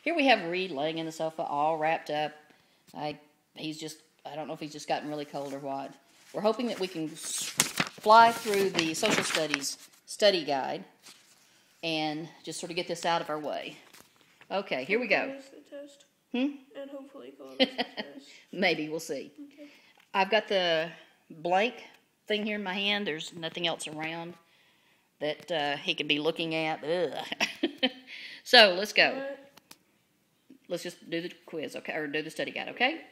Here we have Reed laying in the sofa, all wrapped up. I don't know if he's just gotten really cold or what. We're hoping that we can fly through the social studies study guide and just sort of get this out of our way. Okay, here we go. The test. And hopefully go the test. Maybe, we'll see. Okay. I've got the blank thing here in my hand. There's nothing else around that he could be looking at. So, let's go. What? Let's just do the quiz, okay, or do the study guide, okay?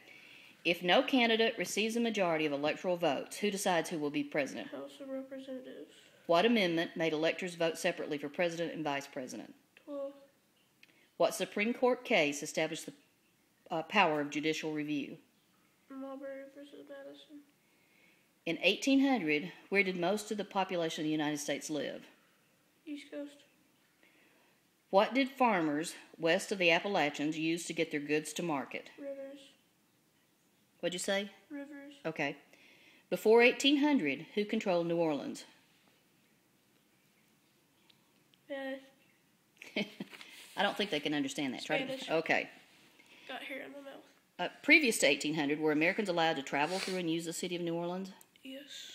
If no candidate receives a majority of electoral votes, who decides who will be president? House of Representatives. What amendment made electors vote separately for president and vice president? 12. What Supreme Court case established the power of judicial review? Marbury versus Madison. In 1800, where did most of the population of the United States live? East Coast. What did farmers west of the Appalachians use to get their goods to market? Rivers. What'd you say? Rivers. Okay. Before 1800, who controlled New Orleans? I don't think they can understand that. Spanish. Okay. Got hair in my mouth. Previous to 1800, were Americans allowed to travel through and use the city of New Orleans? Yes.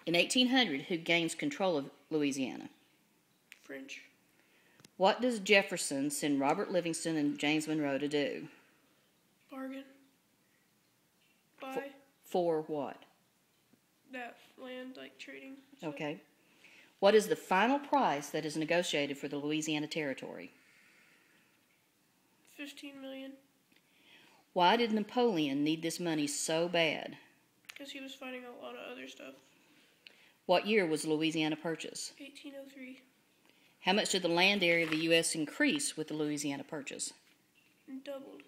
In 1800, who gains control of Louisiana? French. What does Jefferson send Robert Livingston and James Monroe to do? Bargain. Buy. For what? That land, like trading. Okay. What is the final price that is negotiated for the Louisiana Territory? $15 million. Why did Napoleon need this money so bad? Because he was fighting a lot of other stuff. What year was Louisiana purchased? 1803. How much did the land area of the U.S. increase with the Louisiana Purchase? Doubled.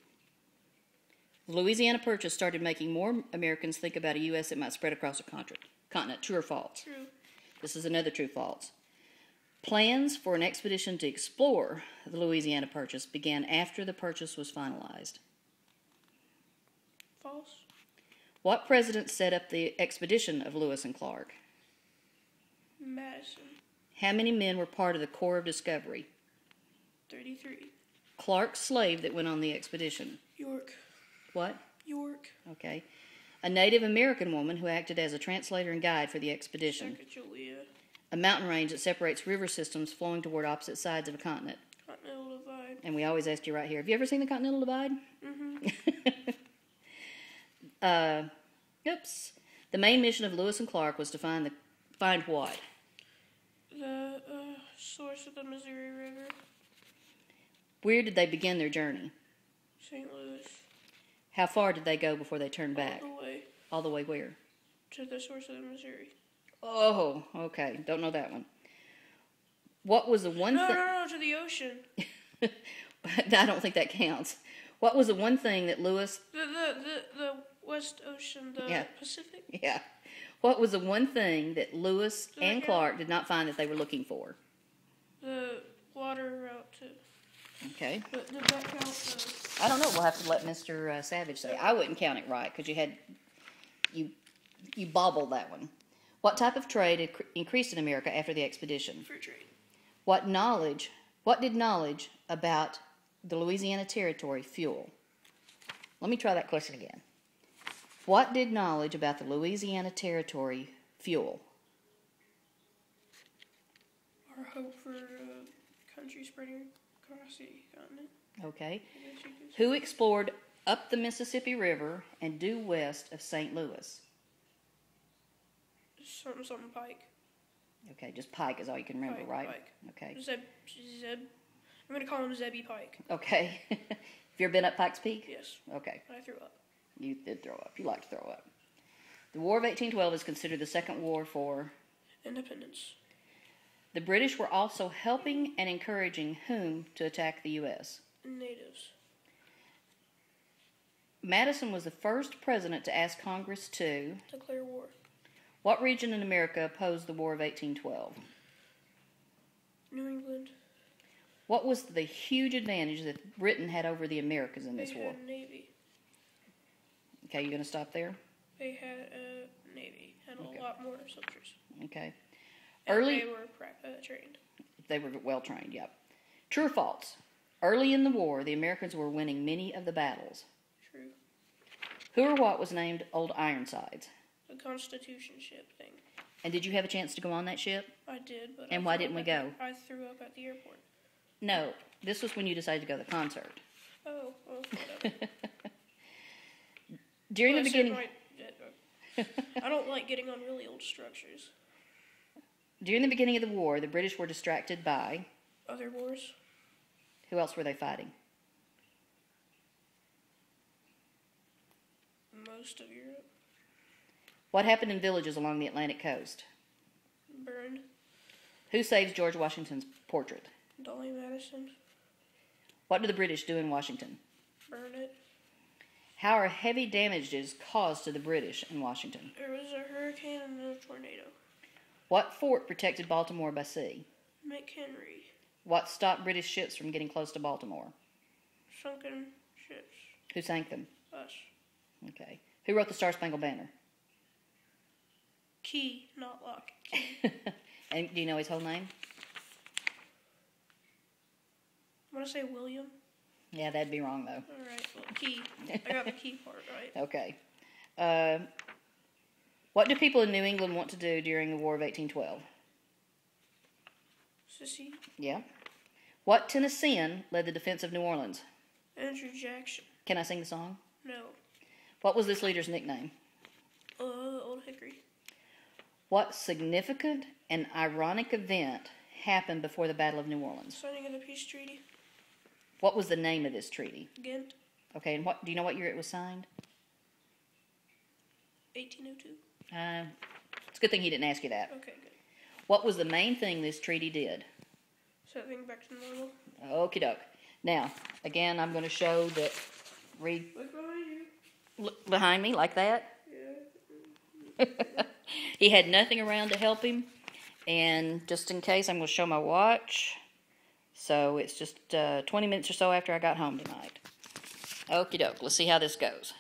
The Louisiana Purchase started making more Americans think about a U.S. that might spread across the continent. True or false? True. This is another true-false. Plans for an expedition to explore the Louisiana Purchase began after the purchase was finalized. False. What president set up the expedition of Lewis and Clark? Madison. How many men were part of the Corps of Discovery? 33. Clark's slave that went on the expedition. York. What? York. Okay. A Native American woman who acted as a translator and guide for the expedition. Sacagawea. A mountain range that separates river systems flowing toward opposite sides of a continent. Continental Divide. And we always ask you right here, have you ever seen the Continental Divide? Mm-hmm. Oops. The main mission of Lewis and Clark was to find what? The source of the Missouri River. Where did they begin their journey? St. Louis. How far did they go before they turned back? All the way. All the way where? To the source of the Missouri. Oh, okay. Don't know that one. What was the one thing... No, to the ocean. I don't think that counts. What was the one thing that Lewis... The West Ocean, the Pacific? Yeah. What was the one thing that Lewis and Clark did not find that they were looking for? The water route to... Okay. But did that count? I don't know. We'll have to let Mr. Savage say. I wouldn't count it right because you bobbled that one. What type of trade increased in America after the expedition? Free trade. What did knowledge about the Louisiana Territory fuel? Let me try that question again. What did knowledge about the Louisiana Territory fuel? Our hope for a country spreading across the continent. Okay. Who explored up the Mississippi River and due west of St. Louis? Something Pike. Okay, just Pike is all you can remember, right? Pike. Okay. Zeb. I'm going to call him Zebby Pike. Okay. Have you ever been up Pikes Peak? Yes. Okay. I threw up. You did throw up. You like to throw up. The War of 1812 is considered the second war for... Independence. The British were also helping and encouraging whom to attack the U.S.? Natives. Madison was the first president to ask Congress to... Declare war. What region in America opposed the War of 1812? New England. What was the huge advantage that Britain had over the Americans in this war? They had a navy. Okay, you going to stop there? They had a navy and a lot more soldiers. Okay. And they were trained. They were well trained, yep. True or false? Early in the war, the Americans were winning many of the battles. True. Who or what was named Old Ironsides? The Constitution ship thing. And did you have a chance to go on that ship? I did, but And why didn't we go? I threw up at the airport. No, this was when you decided to go to the concert. Oh, well, whatever. During Well, the I said beginning, I don't like getting on really old structures. during the beginning of the war, the British were distracted by Other wars? who else were they fighting? Most of Europe. What happened in villages along the Atlantic coast? Burned. Who saves George Washington's portrait? Dolly Madison. What do the British do in Washington? Burn it. How are heavy damages caused to the British in Washington? There was a hurricane and a tornado. What fort protected Baltimore by sea? McHenry. What stopped British ships from getting close to Baltimore? Sunken ships. Who sank them? Us. Okay. Who wrote the Star Spangled Banner? Key, not lock. And do you know his whole name? I'm gonna say William. Yeah, that'd be wrong, though. Alright, well, Key. I got the key part right. Okay. What do people in New England want to do during the War of 1812? Sissy. Yeah. What Tennessean led the defense of New Orleans? Andrew Jackson. Can I sing the song? No. What was this leader's nickname? Old Hickory. What significant and ironic event happened before the Battle of New Orleans? Signing of the peace treaty. What was the name of this treaty? Ghent. Okay, and do you know what year it was signed? 1802. It's a good thing he didn't ask you that. Okay, good. What was the main thing this treaty did? Set things back to normal. Okie doke. Now, again, I'm going to show that. Read. Look behind you. Look behind me like that. Yeah. He had nothing around to help him. And just in case, I'm going to show my watch. So it's just 20 minutes or so after I got home tonight. Okie doke. Let's see how this goes.